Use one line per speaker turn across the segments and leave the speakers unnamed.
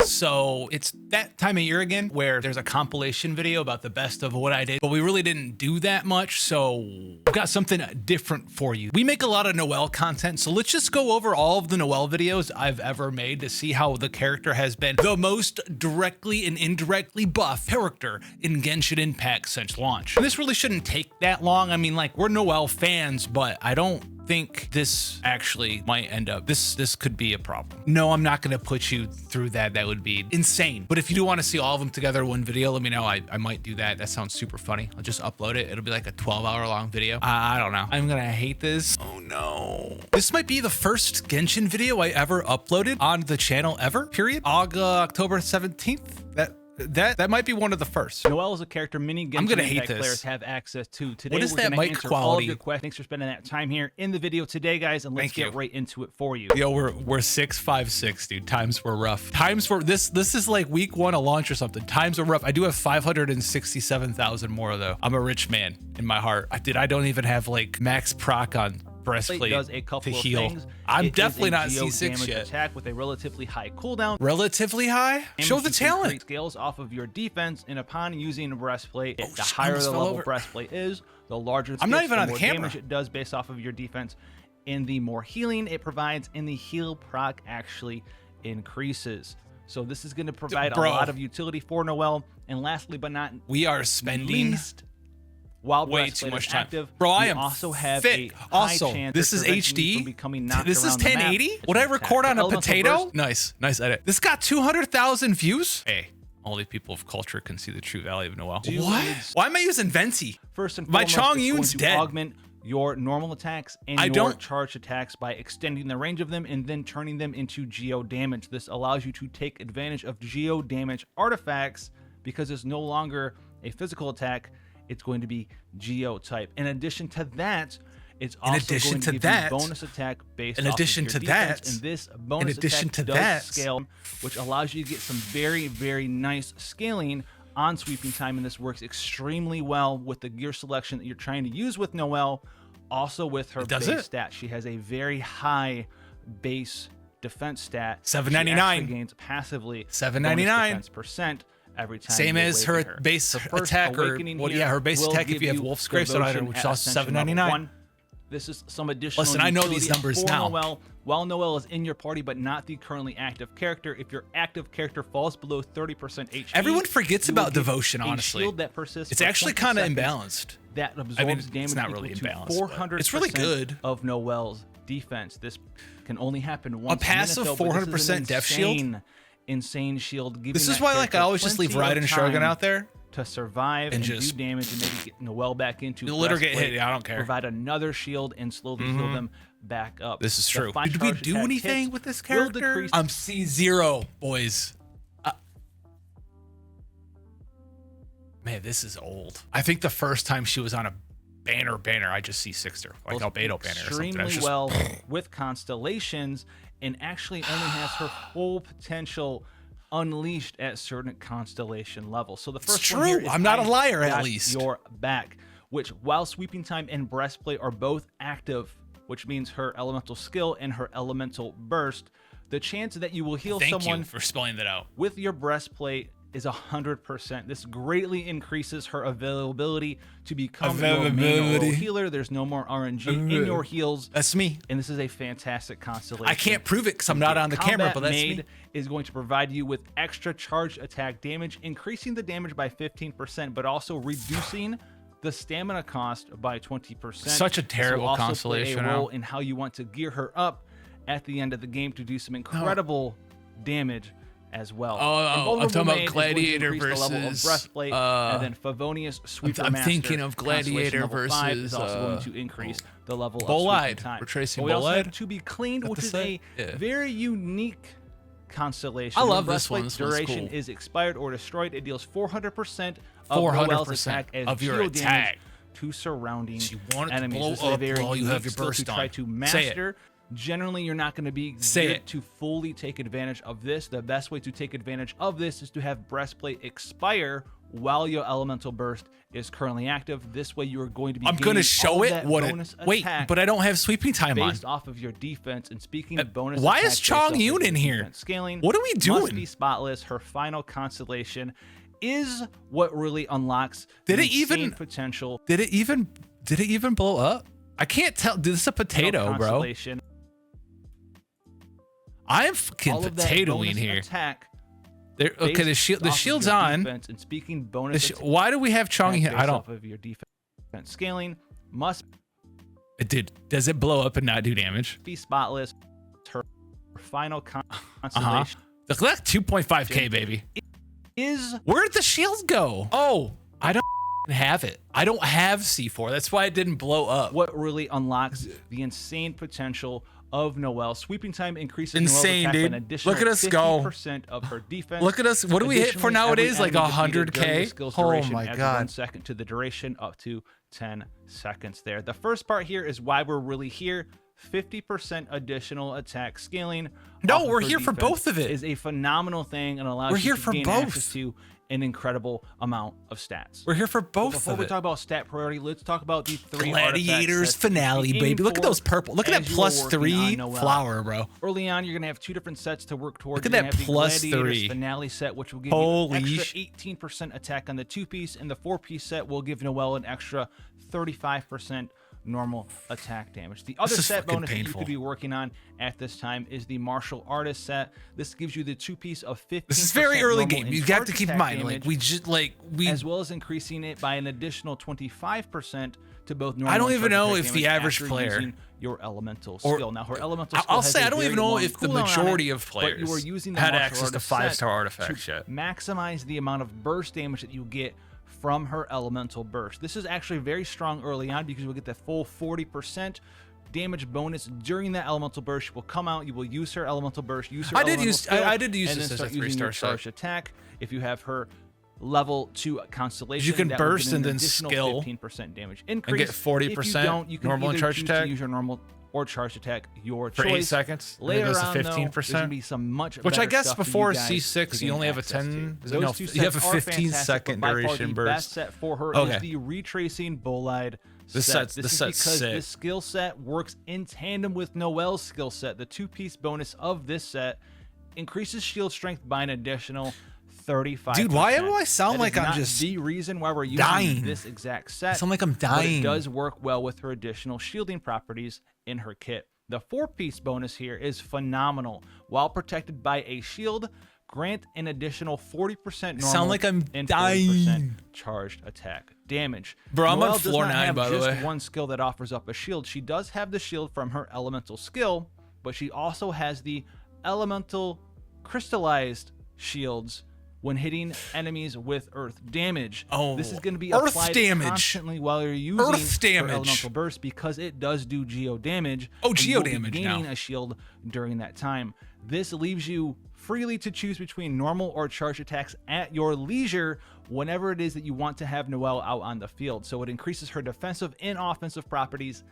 So it's that time of year again where there's a compilation video about the best of what I did, but we really didn't do that much. So we've got something different for you. We make a lot of Noelle content, so let's just go over all of the Noelle videos I've ever made to see how the character has been the most directly and indirectly buff character in Genshin Impact since launch. And this really shouldn't take that long. I mean, like, we're Noelle fans, but I don't think this actually might end up, this could be a problem. No, I'm not gonna put you through that. That would be insane. But if you do want to see all of them together in one video, let me know. I might do that. That sounds super funny. I'll just upload it. It'll be like a 12-hour long video. I don't know. I'm gonna hate this. Oh no. This might be the first Genshin video I ever uploaded on the channel ever, period. October 17th. That might be one of the first.
Noelle is a character many Genshin Impact players have access to. Today
what is
we're
that
gonna
mic
answer
quality?
all of your questions. Thanks for spending that time here in the video today, guys, and let's get right into it for you.
Yo, we're 656, dude. Times were rough. Times were this is like week 1 of launch or something. Times were rough. I do have 567,000 more though. I'm a rich man in my heart. I don't even have like max proc on breastplate
does a couple
to
of
heal.
things.
I'm definitely not
geo
C6
damage
yet.
Attack with a relatively high cooldown.
Relatively high? Show the talent.
Scales off of your defense, and upon using a breastplate, the
shit,
higher the level breastplate is, the larger the
I'm not even on
the
the
more
camera.
damage it does based off of your defense, and the more healing it provides, and the heal proc actually increases. So this is going to provide a lot of utility for Noelle. And lastly, but not
we are spending
least, while
way too much time,
active,
bro. I am
also have
fit.
a high
Also,
chance
this is HD. This is 1080. Would I record on a potato? Nice edit. This got 200,000 views. Hey, only people of culture can see the true value of Noelle. What? Why am I using Venti?
First and
my
foremost,
Chongyun's dead.
Augment your normal attacks and your charged attacks by extending the range of them and then turning them into geo damage. This allows you to take advantage of geo damage artifacts because it's no longer a physical attack. It's going to be geo type. In addition to that, it's also going to give you bonus attack based off of your defense, and this bonus attack does scale, which allows you to get some very, very nice scaling on sweeping time, and this works extremely well with the gear selection that you're trying to use with Noelle. Also with her base stat, she has a very high base defense stat.
799
gains passively
799
defense percent every time.
Same as her base attack, or well, yeah, her base attack if you have Wolf's Gravestone item, which is also 799.
This is some additional.
Listen, I know these numbers now.
Noelle, while Noelle is in your party, but not the currently active character, if your active character falls below 30% HP,
everyone forgets about devotion. Honestly,
shield that persists.
It's actually kind of imbalanced.
That absorbs damage.
It's not really imbalanced.
400%.
It's really good
of Noelle's defense. This can only happen once.
A passive 400% def shield.
Insane shield.
This is why, like, I always just leave Raiden and Shogun out there
to survive and just do damage and maybe get Noelle back into.
You'll literally get hit. I don't care.
Provide another shield and slowly heal them back up.
This is true. Did we do anything with this character? I'm C0, boys. Man, this is old. I think the first time she was on a banner, I just C6'd her, like Albedo banner or something.
Extremely well with Constellations, and actually only has her full potential unleashed at certain constellation levels. So the first one here is
I'm not a liar, at least.
Your back, which while sweeping time and breastplate are both active, which means her elemental skill and her elemental burst, the chance that you will heal someone.
Thank you for spelling that out.
With your breastplate is 100%. This greatly increases her availability to become your main healer. There's no more RNG in your heals.
That's me.
And this is a fantastic constellation.
I can't prove it because I'm not on the camera, but that's me.
Is going to provide you with extra charged attack damage, increasing the damage by 15%, but also reducing the stamina cost by 20%.
Such a terrible constellation.
Play a role in how you want to gear her up at the end of the game to do some incredible damage as well.
I'm talking about Gladiator versus
the level of breastplate, and then Favonius Sweeper
I'm thinking of Gladiator versus
is also going to increase the level
Bolide.
of time.
We're tracing
we also
Bolide.
have To Be Cleaned, which is a very unique constellation.
I love this one. This
duration is expired or destroyed. It deals 400% of Noelle's attack as
your attack
to surrounding
enemies.
Blow
this is a very while you have your burst
to try to master. Generally, you're not going to be geared to fully take advantage of this. The best way to take advantage of this is to have breastplate expire while your elemental burst is currently active. This way you are going to be
I'm going to show it what it, wait, but I don't have sweeping time on.
Based off of your defense. And speaking of bonus
why is Chong Yun in here?
Scaling.
What are we doing?
Must be spotless. Her final constellation is what really unlocks
did
the
it even
potential.
Did it even blow up? I can't tell. This is a potato, bro. I am fucking potatoing here.
Attack
there, okay, the shield's on.
And speaking bonus,
why do we have Chong here? I don't.
Of your defense scaling must.
Does it blow up and not do damage?
Be spotless. Her final constellation.
Look at that 2.5k, baby. Where'd the shields go? Oh, I don't have it. I don't have C4. That's why it didn't blow up.
What really unlocks the insane potential of Noelle. Sweeping time increases
insane, dude.
An additional
look at us go.
50% of her defense.
Look at us. What do we hit for nowadays? Like 100k? Oh my god.
1 second to the duration up to 10 seconds there. The first part here is why we're really here. 50% additional attack scaling.
No, we're here for both of it.
Is a phenomenal thing and allows you to gain access to an incredible amount of stats.
We're here for both.
Before we talk about stat priority, let's talk about the 3
Gladiators finale, baby. Look at those purple. Look at that +3 flower, bro.
Early on, you're gonna have 2 different sets to work towards.
Look at that +3
finale set, which will give you an extra 18% attack on the 2-piece, and the 4-piece set will give Noelle an extra 35% normal attack damage. The other set bonus that you could be working on at this time is the martial artist set. This gives you the 2-piece of 15%.
This is very early game. You have to keep in mind,
as well as increasing it by an additional 25% to both normal.
I don't even know if the average player
your elemental skill. Now her elemental skill
I'll say I don't even know if the majority of players
you are using the
had access to 5-star artifacts yet.
Maximize the amount of burst damage that you get from her elemental burst. This is actually very strong early on because you'll get the full 40% damage bonus during that elemental burst. You will come out, you will use her elemental burst, use her
I did use this as a 3-star
charge attack. If you have her level 2 constellation,
you can burst and then skill
15% damage increase.
And get 40%
you can
normal and charge attack.
Use your normal or charge attack, your
for
choice.
8 seconds.
Later
on,
15%. There's gonna be some much
which I guess before
C6
C6 you only have a 10.
You
have a 15-second duration burst.
The best set for her is the retracing bolide.
This set's
because
sick.
this skill set works in tandem with Noelle's skill set. The 2-piece bonus of this set increases shield strength by an additional 35%.
Dude, why do I sound like I'm just
the reason why we're using this exact set?
I sound like I'm dying.
But it does work well with her additional shielding properties in her kit. The 4-piece bonus here is phenomenal. While protected by a shield, grant an additional 40% normal
sound like I'm
and
dying.
40% charged attack damage.
Bro, I'm
Noelle
on floor 9, by the way.
Just one skill that offers up a shield. She does have the shield from her elemental skill, but she also has the elemental crystallized shields when hitting enemies with earth damage.
Oh,
this is going to be
earth
applied
damage
constantly while you're using
earth damage.
Her elemental burst because it does do geo damage.
Oh, geo damage
gaining a shield during that time. This leaves you freely to choose between normal or charge attacks at your leisure whenever it is that you want to have Noelle out on the field. So it increases her defensive and offensive properties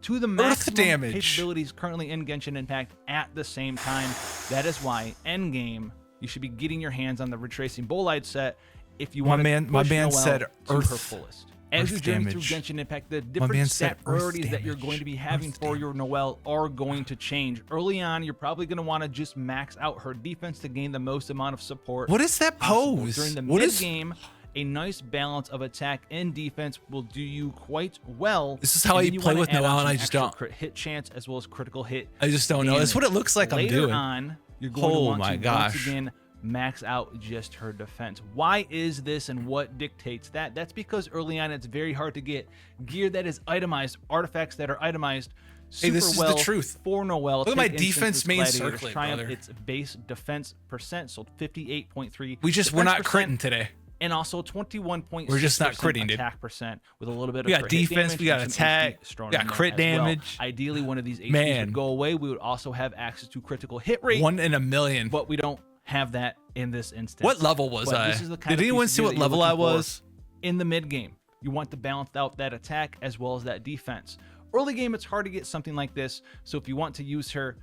to the maximum capabilities currently in Genshin Impact at the same time. That is why endgame you should be getting your hands on the retracing bolide set if you want to push
my man
Noelle
said
to her fullest. As you journey through
damage.
Genshin Impact, the different stat priorities that you're going to be having for your Noelle are going to change. Early on, you're probably going to want to just max out her defense to gain the most amount of support.
What is that pose?
During the mid-game, a nice balance of attack and defense will do you quite well.
This is how I play with Noelle, and I just don't.
Crit hit chance as well as critical hit.
I just don't know. That's what it looks like I'm doing.
Later on, you're going to want to once again max out just her defense. Why is this and what dictates that? That's because early on it's very hard to get gear that is itemized, artifacts that are itemized super
this is
well
the truth.
For Noelle.
Look at my defense main circlet, brother.
Its base defense percent, so 58.3.
We're not critting today.
And also 21.6%.
We're just not critting, dude.
Attack percent with a little bit of
we got defense, we got attack, we got crit damage.
Well. Ideally, one of these HPs would go away. We would also have access to critical hit rate.
1 in a million.
But we don't have that in this instance.
What level was I? Did anyone see what level I was?
In the mid game, you want to balance out that attack as well as that defense. Early game, it's hard to get something like this. So if you want to use her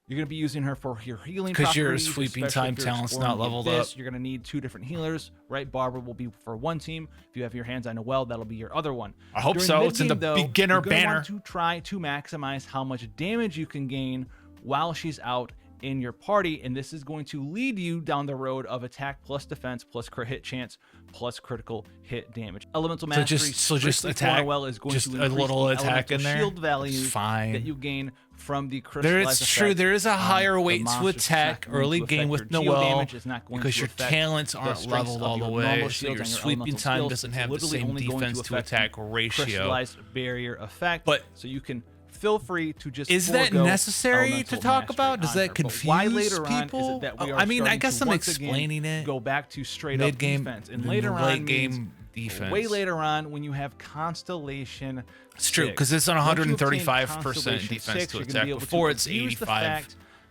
You're going to be using her for your healing
because your
properties,
sweeping
especially
time
if you're
talent's
exploring
not leveled
this.
up.
You're going to need 2 different healers, right? Barbara will be for one team. If you have your hands on Noelle, that'll be your other one.
I hope
During
so. It's in the
mid-game, though,
beginner
you're gonna
banner.
want to try to maximize how much damage you can gain while she's out in your party, and this is going to lead you down the road of attack plus defense plus crit hit chance plus critical hit damage. Elemental mastery,
so just
strictly for
attack,
Noelle, is going
just
to
a
increase
little
the
attack in
elemental
there.
shield value
It's fine.
that you gain from the crystallized
There is
effect
true. There is a
on
higher
the
weight to
monsters. It's
attack
not going
early
to
game
affect
with
your geo
Noelle
damage. It's not going
because
to
your
affect
talents
the
aren't
strengths
leveled
of
all the
your
way,
normal
so
shields
your
and your
sweeping
elemental
time
skills.
doesn't
It's
have the
literally
same
only going
defense to
affect
attack
the
ratio.
crystallized barrier effect,
But
so you can feel free to just
is that
forego
necessary to
elemental
talk
mastery
about? Does
on
that
her. But
confuse
why later on
people?
is it that we are
I mean, I
starting
guess
to
I'm
once again
explaining it.
go back to straight up
Mid-game,
defense, and later on
late
means
game defense.
way later on when you have Constellation.
It's true, 'cause it's on 135% defense to attack. Before it's 85.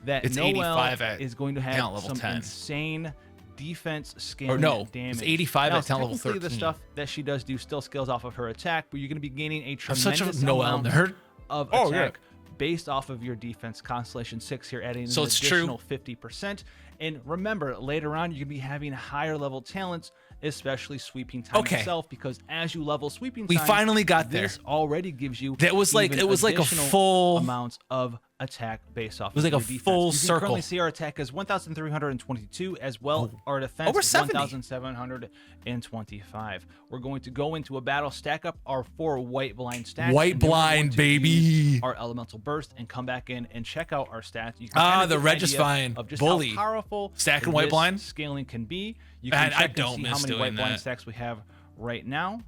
That
It's
Noelle
85 at
is going to
talent
have
level
some
10.
insane defense scaling
no,
damage.
it's 85
now,
at talent level
technically
13.
the stuff that she does do still scales off of her attack, but you're going to be gaining a
I'm
tremendous
such a Noelle
amount
nerd.
of
Oh, yeah.
attack based off of your defense. Constellation 6 here adding
So
an
it's true.
additional 50%. And remember, later on, you're going to be having higher level talents, especially sweeping time
Okay.
itself, because as you level sweeping
We
time,
finally got there.
this already gives you
That was like-
even
it was like a
additional
full-
amounts of attack based off.
It was
of
like a
your defense.
full
You can
circle.
currently see our attack is 1,322, as well our defense
Over
is
70.
1,725. We're going to go into a battle, stack up our 4 white blind stacks.
White
and then we're
blind,
going to
baby.
use our elemental burst and come back in and check out our stats. You can
Ah,
kind of
the
get an idea
Registine
of just
bully.
how powerful
Stacking white
this
blind?
scaling can be. You
Man,
can
I
check and
don't
see
miss
how many
doing
white blind
that.
stacks we have right now.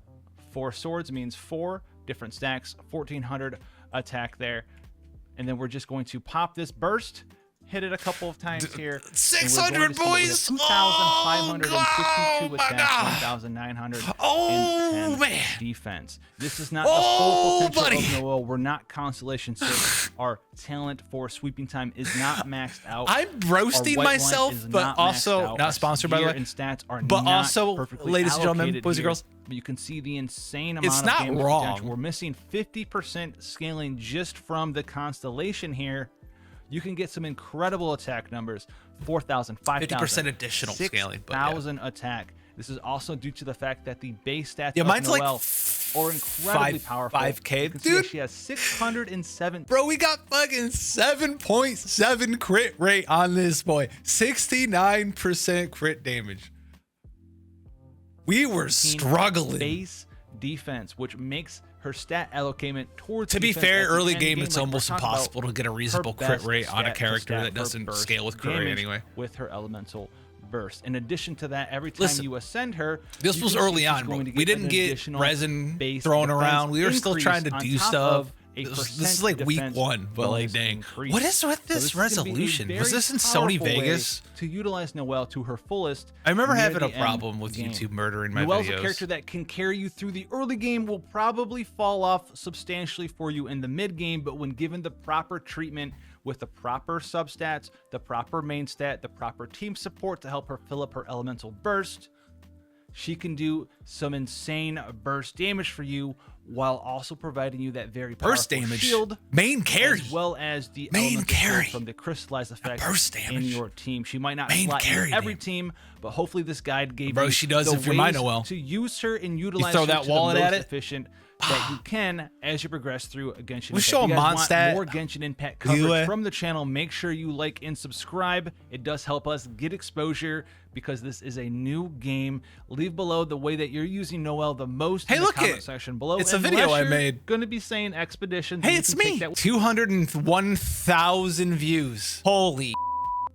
4 swords means 4 different stacks, 1,400 attack there. And then we're just going to pop this burst, hit it a couple of times here.
600 boys!
2,552
Oh, my
attack,
God.
1,910
Oh, man.
defense. This is not the
Oh,
full potential
buddy.
of Noelle. We're not Constellation 6. Our talent for sweeping time is not maxed out.
I'm roasting
Our white blind
myself,
is
but
not
also
maxed out.
not
Our
sponsored, by the
gear
way.
And stats are
But
not
also,
perfectly
ladies and gentlemen,
allocated
boys and
here.
girls,
But you can see the insane
it's
amount
not
of damage
wrong.
potential. We're missing 50% scaling just from the Constellation here. You can get some incredible attack numbers: 4,000, 5,000,
50% additional scaling, but yeah.
6,000 attack. This is also due to the fact that the base stats
Yeah,
of
mine's like
Noelle are incredibly powerful.
5K.
You can see
Dude.
that she has 607.
Bro, we got fucking 7.7 crit rate on this boy. 69% crit damage. We were struggling.
Base defense, which makes her stat allocament towards
To be
defense
fair,
at the
early
end
game, it's
like
almost
we're talking about
impossible to get a reasonable
her
crit
best
rate on a
stat to
character
stat
that
for
doesn't
burst
scale with crit rate
damage
anyway.
with her elemental burst. In addition to that, every time
Listen,
you ascend her,
This
you
was
can see
early
she's
on, bro.
going to
We
get
didn't
an
get
additional
resin
base
thrown
defense
around. We were still trying to
increase
do
on top
stuff.
of a
This is
percent
like week
defense
1, but like,
bonus
dang.
increase.
What is with
So
this
is gonna be a
resolution? Was
very
this in Sony
powerful way
Vegas?
to utilize Noelle to her fullest?
I remember
near
having
the
a problem
end
with
game.
YouTube murdering my
Noelle's
videos.
a character that can carry you through the early game, will probably fall off substantially for you in the mid game, but when given the proper treatment with the proper substats, the proper main stat, the proper team support to help her fill up her elemental burst, she can do some insane burst damage for you while also providing you that very powerful
Burst damage.
shield,
Main carry.
as well as the
Main
elemental shield
carry.
from the crystallized effect
burst
in
damage.
your team. She might not
Main
slot in
carry
every
damage.
team, but hopefully this guide gave
Bro,
you
she does
the
if you're my
ways
Noelle.
to use her and utilize
throw
her
that
to
wallet
the
at
most
it.
efficient that you can as you progress through a Genshin
We
Impact.
show
If you
a
guys want
Mondstadt.
more Genshin Impact
Either way.
coverage from the channel, make sure you like and subscribe. It does help us get exposure because this is a new game. Leave below the way that you're using Noelle the most
Hey,
in the
look
comment
it.
section below.
It's a video I made.
Going to be saying expeditions.
Hey,
and you
it's
can take
me.
that
201,000 views. Holy.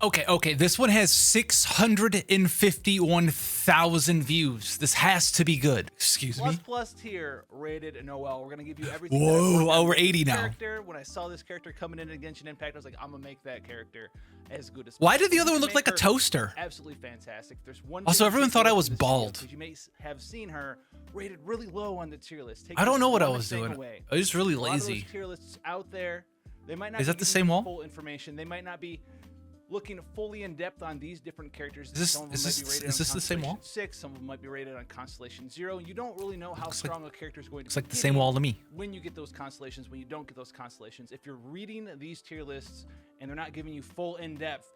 Okay. This one has 651,000 views. This has to be good. Excuse me.
plus tier rated Noelle. We're gonna give you everything.
Whoa,
that I worked on
over
with this
80 now.
Character. When I saw this character coming in Genshin Impact, I was like, I'm gonna make that character as good as.
Why did the other
You
one
can
look like a
make her
toaster?
Absolutely fantastic. There's one.
Also,
thing
everyone
to
thought I
take
was
away from this
bald.
video, 'cause you may have seen her rated really low on the tier list. Take
I don't
this
know what I
one
was
thing
doing.
away.
I was really
A lot of those
lazy.
tier lists out there, they might not.
Is
be
that the
giving
same
you
wall?
Full information. They might not be looking fully in depth on these different characters.
Is this-
Some of them
is
might
this-
be rated
is
on
this the same wall?
Constellation 6. Some of them might be rated on Constellation 0. You don't really know how
Looks like-
strong a character is going to
It's
be.
like the same wall to me.
When you get those constellations, when you don't get those constellations. If you're reading these tier lists and they're not giving you full in-depth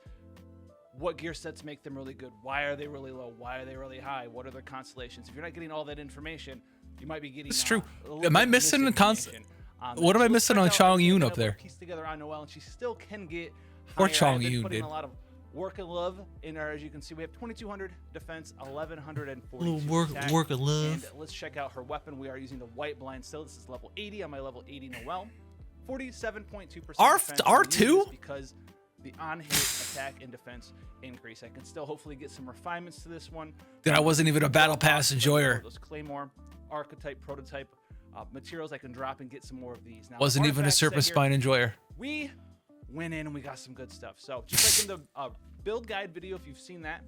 what gear sets make them really good, why are they really low, why are they really high, what are their constellations. If you're not getting all that information, you might be getting
it's true. Am I missing the what am I missing on Chong Yoon up there?
Piece together on Noelle, and she still can get
Or
higher.
Chong
I've been
Yoon,
putting
dude.
a lot of work and love in her. As you can see, we have 2200 defense, 1142 attack.
Work and love.
And let's check out her weapon. We are using the white blind still. This is level 80 on my level 80 Noelle. 47.2%
R2?
because the on-hit attack and defense increase. I can still hopefully get some refinements to this one.
Dude, I wasn't even a battle pass enjoyer.
Those Claymore, archetype, prototype materials I can drop and get some more of these. Now,
Wasn't even a
artifacts
Serpent
set here,
Spine enjoyer.
we went in and we got some good stuff. So just like in the build guide video, if you've seen that,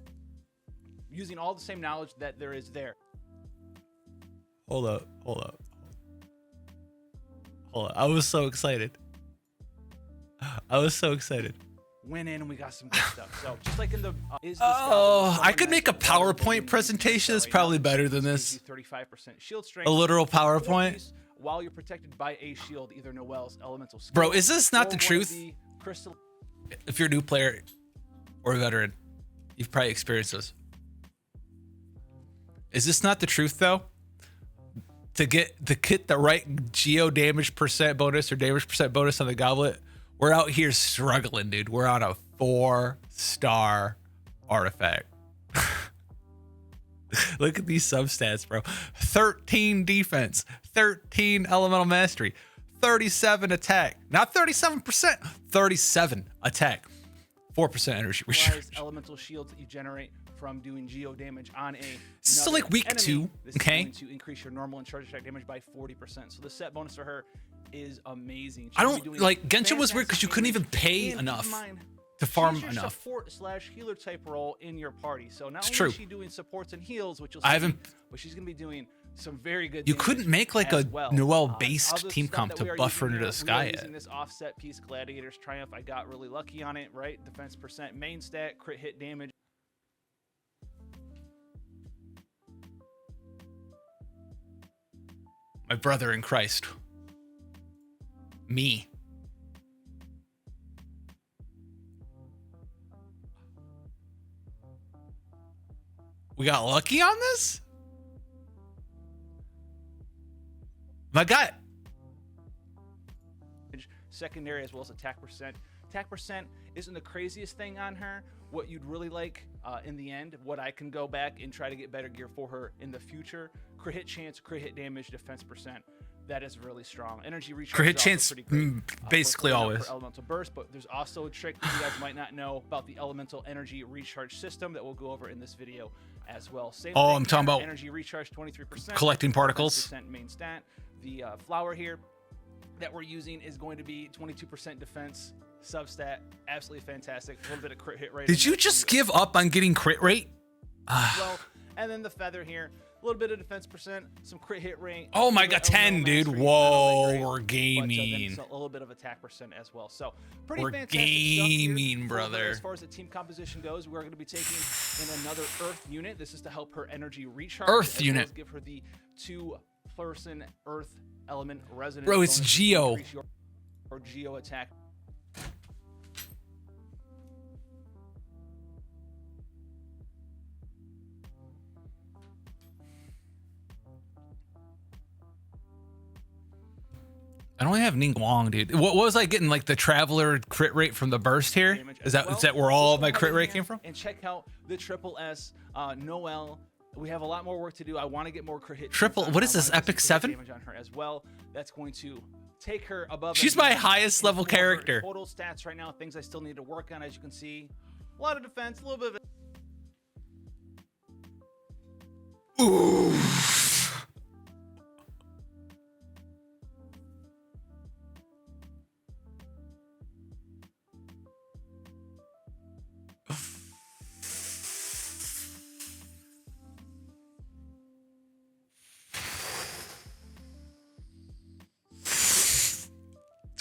using all the same knowledge that there is there.
Hold up. I was so excited.
Went in and we got some good stuff. So just like in the
I could make a PowerPoint presentation that's probably better than this.
35% shield strength.
A literal PowerPoint.
While you're protected by a shield, either Noelle's elemental skill.
Bro, is this not
or
the
one of
truth?
the crystal.
If you're a new player or a veteran, you've probably experienced this. Is this not the truth though? To get the right geo damage percent bonus or damage percent bonus on the goblet, we're out here struggling, dude. We're on a 4-star artifact. Look at these substats, bro. 13 defense, 13 elemental mastery, 37 attack. Not 37%, 37 attack, 4% energy recharge.
Elemental shields that you generate from doing geo damage on a
So like week
enemy.
2,
This
okay?
is going to increase your normal and charge attack damage by 40%. So the set bonus for her is amazing.
I don't like Genshin was weird because you couldn't even pay enough to farm
she's your
enough.
support/healer type role in your party. So not
It's
only
true.
is she doing supports and heals, which you'll see,
I haven't.
but she's going to be doing some very good.
You
damage
couldn't make like
as
a
well.
Noelle-based
Other
team
stuff
comp
that we
to
are
buffer
using
into
here,
the
we are
sky
using
yet.
this offset piece, Gladiator's Triumph. I got really lucky on it, right? Defense percent, main stat, crit hit damage.
My brother in Christ. Me. We got lucky on this? My gut.
Secondary as well as attack percent. Attack percent isn't the craziest thing on her. What you'd really like in the end, what I can go back and try to get better gear for her in the future. Crit hit chance, crit hit damage, defense percent. That is really strong. Energy recharge.
Crit hit
is also
chance,
pretty great,
basically
for
always.
elemental burst, but there's also a trick that you guys might not know about the elemental energy recharge system that we'll go over in this video as well. Same
Oh,
thing
I'm talking
here,
about
energy recharge 23%.
collecting particles.
10% main stat. The flower here that we're using is going to be 22% defense, substat, absolutely fantastic. A little bit of crit hit rate.
Did you just give up on getting crit rate?
Well, and then the feather here, a little bit of defense percent, some crit hit rate.
Oh my god, 10, dude. Whoa, we're gaming.
But, a little bit of attack percent as well. So pretty
We're
fantastic stuff here.
gaming, brother.
As far as the team composition goes, we're going to be taking in another Earth unit. This is to help her energy recharge.
Earth
as
unit.
Well as give her the 2-person Earth element resonance.
Bro, it's
bonus to
Geo.
increase your Geo attack.
I don't have Ning Wong, dude. What was I getting? Like the Traveler crit rate from the burst here? Is that where all of my crit rate came from?
And check out the Triple S Noelle. We have a lot more work to do. I want to get more crit hit.
Triple. What is this? Epic 7?
Damage on her as well. That's going to take her above.
She's my highest level character.
Total stats right now. Things I still need to work on. As you can see, a lot of defense, a little bit of.
Ooh.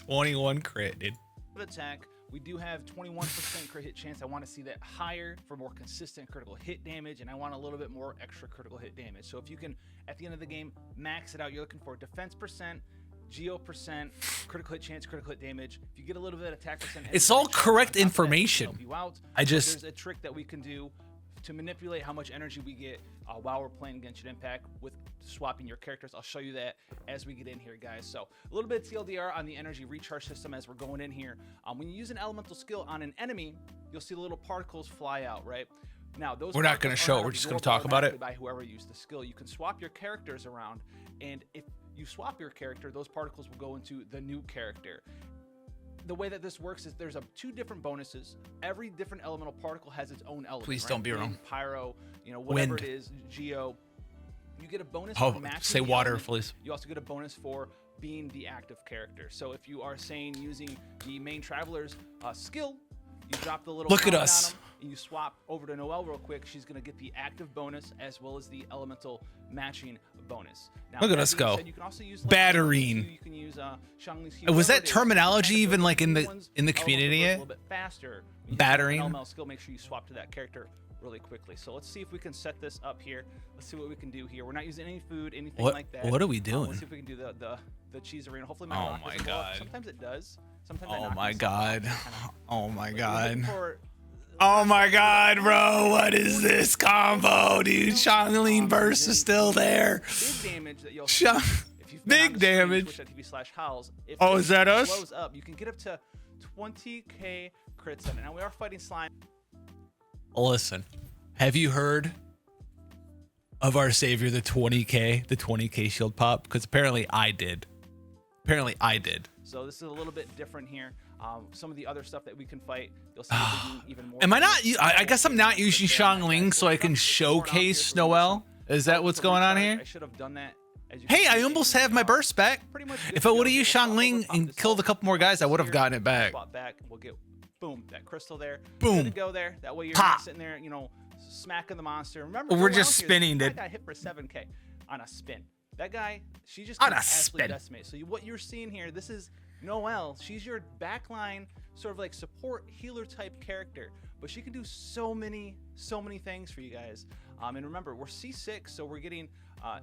$21 crit, dude.
Attack. We do have 21% crit hit chance. I want to see that higher for more consistent critical hit damage, and I want a little bit more extra critical hit damage. So if you can, at the end of the game, max it out, you're looking for defense percent, Geo percent, critical hit chance, critical hit damage. If you get a little bit of attack percent,
It's all correct information.
Help you out. There's a trick that we can do to manipulate how much energy we get while we're playing Genshin Impact with swapping your characters. I'll show you that as we get in here, guys. So a little bit of TLDR on the energy recharge system as we're going in here. When you use an elemental skill on an enemy, you'll see the little particles fly out, right? Now, those
we're not going to show it. We're just going to talk about it.
By whoever used the skill, you can swap your characters around, and if you swap your character, those particles will go into the new character. The way that this works is there's two different bonuses. Every different elemental particle has its own element.
Please don't be wrong.
Pyro, whatever
Wind.
It is, Geo. You get a bonus
for
matching
say
the
water,
element.
please.
You also get a bonus for being the active character. So if you are saying using the main traveler's skill, you drop the little
look at
comment
us.
on him, and you swap over to Noelle real quick. She's going to get the active bonus as well as the elemental matching bonus. Now,
look at us go.
You can also use
Battering.
You can use Xiangling's
Was that terminology even like in the community
a
yet?
little bit faster.
Battering.
Elemental skill, make sure you swap to that character really quickly. So let's see if we can set this up here. Let's see what we can do here. We're not using any food, anything like that.
What are we doing?
Let's see if we can do the cheese arena. Hopefully
Oh my god.
Sometimes it does. Sometimes
oh my god. Oh my god.
For,
oh my god, bro. What is this combo, dude? Xiangling burst is still there.
Big damage that you'll
big damage.
Howls.
Oh, is that us?
Blows up, you can get up to 20k crits on it. Now we are fighting slime.
Listen, have you heard of our savior, the 20k shield pop? Because apparently I did.
So this is a little bit different here. Some of the other stuff that we can fight, you'll see even more.
Am I not? I guess I'm not using Xiangling so I can showcase Noelle. Is that what's going on here?
I should have done that.
Hey, I almost have my burst back. If I would have used Xiangling and killed a couple more guys, I would have gotten it back.
We'll get, boom, that crystal there.
Boom.
Good to go there. That way you're not sitting there, smacking the monster. Remember,
we're just spinning, dude.
That guy hit for 7k on a spin. That guy, she just
on a
absolutely
spin.
Decimate. So what you're seeing here, this is Noelle. She's your backline, sort of like support healer type character, but she can do so many things for you guys. And remember, we're C6, so we're getting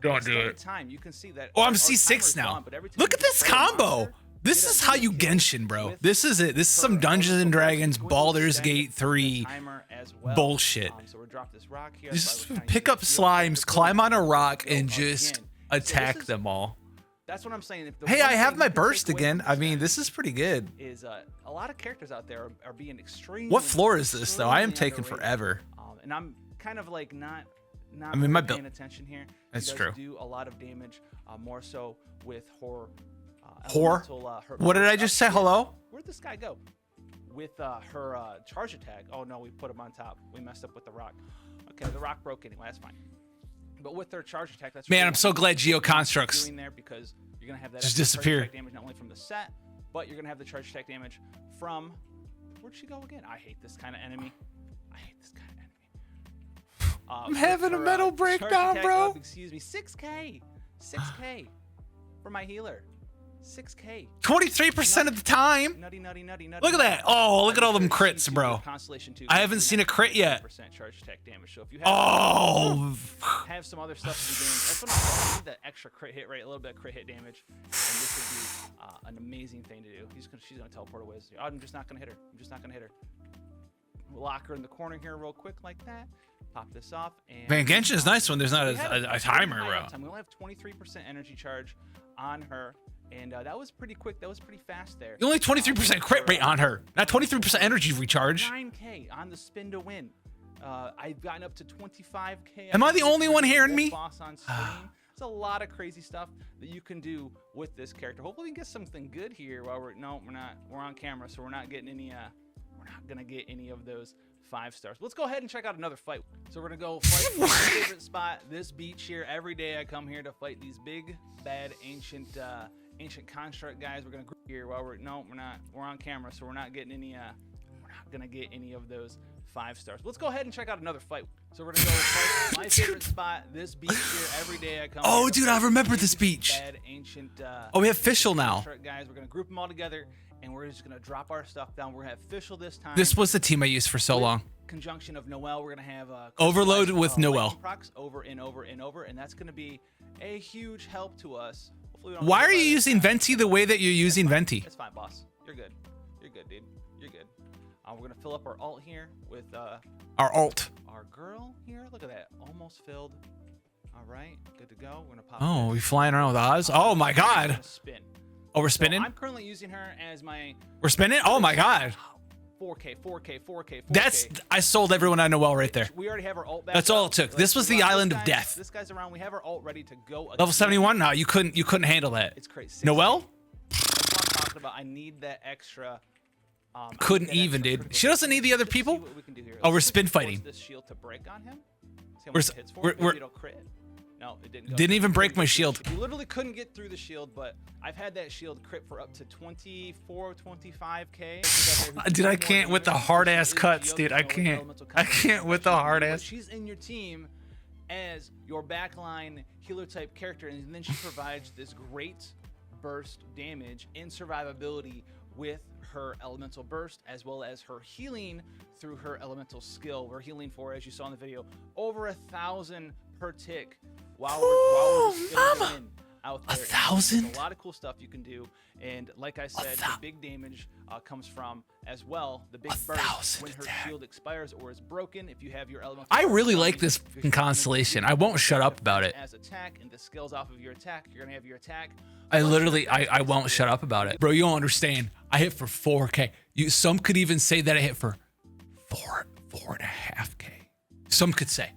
don't do it.
Time. You can see that.
Oh, I'm C6 now. Look at this combo. This is how you Genshin, bro. This is it. This is some Dungeons and Dragons Baldur's Gate 3 bullshit.
So we're drop this rock here.
Just pick up slimes, climb on a rock, and just attack them all.
That's what I'm saying.
Hey, I have my burst again. I mean, this is pretty good.
Is a lot of characters out there are being extremely.
What floor is this though? I am taking forever.
And I'm kind of like not
I mean, my build.
paying attention here.
That's
she
true.
does do a lot of damage, more so with her.
What did I just say? Hello?
Where'd this guy go? With her charge attack. Oh no, we put him on top. We messed up with the rock. Okay, the rock broke anyway. That's fine. But with their charge attack, that's
man.
really
I'm so glad Geo Constructs
doing there because you're gonna have that
just
extra
disappear.
charge attack damage not only from the set, but you're gonna have the charge attack damage from. Where'd she go again? I hate this kind of enemy.
I'm having a mental breakdown, bro.
Excuse me, 6k for my healer. 6k.
23% of the time.
Nutty.
Look at that. Oh, look at all them crits, bro.
Constellation 2.
I haven't seen a crit yet.
Charge attack damage. So if you have some other stuff to be doing, that's what I'm saying. That extra crit hit rate, a little bit of crit hit damage, and this would be an amazing thing to do. She's gonna teleport away. Oh, I'm just not gonna hit her. We'll lock her in the corner here real quick like that. Pop this off. And
Man, Genshin is nice when there's not a timer, bro.
We only have 23% energy charge on her. And that was pretty quick. That was pretty fast there.
Only 23% crit rate on her. Not 23% energy recharge.
9k on the spin to win. I've gotten up to 25k.
Am I the only one hearing me?
Boss on screen. There's a lot of crazy stuff that you can do with this character. Hopefully we can get something good here. While we're not. We're on camera, so we're not getting any. We're not gonna get any of those 5 stars. Let's go ahead and check out another fight. So we're gonna go fight my favorite spot, this beach here. Every day I come here to fight these big, bad, ancient construct guys. We're gonna group here while we're not. We're on camera, so we're not getting any. We're not gonna get any of those 5 stars. Let's go ahead and check out another fight. So we're gonna go fight my favorite spot, this beach here. Every day I come.
Oh, dude, I remember this beach.
Bad, ancient.
Oh, we have Fischl now.
Guys, we're gonna group them all together, and we're just gonna drop our stuff down. We're gonna have Fischl this time.
This was the team I used for so long.
Conjunction of Noelle, we're gonna have
Overload with Noelle.
Procs over and over and over, and that's gonna be a huge help to us. Hopefully we don't
Why
get
are
hit
you
by
using
this guy.
Venti the way that you're using Venti?
It's fine, boss. You're good. You're good, dude. You're good. We're gonna fill up our alt here with
Our alt.
our girl here. Look at that, almost filled. All right, good to go. We're gonna pop.
Oh,
this.
we flying around with Oz? Oh my
We're
God.
gonna spin.
Oh, we're
So
spinning?
I'm currently using her as my
We're spinning? Oh my God.
4K, 4K, 4K, 4K.
That's, I sold everyone I know well right there.
We already have our alt back.
That's all
up.
it took.
Let's
This was
move
the
on.
island
This
of
guy's-
death.
This guy's around. We have our alt ready to go.
Level
again.
71? No, you couldn't handle that.
It's crazy.
Noelle?
That's what I'm talking about. I need that extra. I need
Couldn't
that
even,
extra
dude.
critical
She doesn't
hit.
need the other
Let's see
people?
what we can do here.
Oh, we're
Let's
spin
force
fighting.
This shield to break on him. See how
We're
much
s-
it hits for.
we're-
Maybe it'll crit. No, it didn't. Go.
Didn't even break
Couldn't
my
get through
shield.
the You literally couldn't get through the shield, but I've had that shield crit for up to 24, 25K.
Dude, I can't with the hard ass cuts, dude. I can't. I can't with the hard
But
ass.
she's in your team as your backline healer type character, and then she provides this great burst damage and survivability with her elemental burst, as well as her healing through her elemental skill. We're healing for, as you saw in the video, over 1,000 per tick while we're just filling in out there.
1,000?
There's a lot of cool stuff you can do, and like I said, the big damage comes from as well the big burst when her shield expires or is broken. If you have your elemental,
I really
burst
like
on
this
you,
fucking Constellation. I won't shut up about it.
as attack, and the skills off of your attack, you're gonna have your attack.
I won't shut up about it. Bro, you don't understand. I hit for 4K. Some could even say that I hit for 4.5K. Some could say.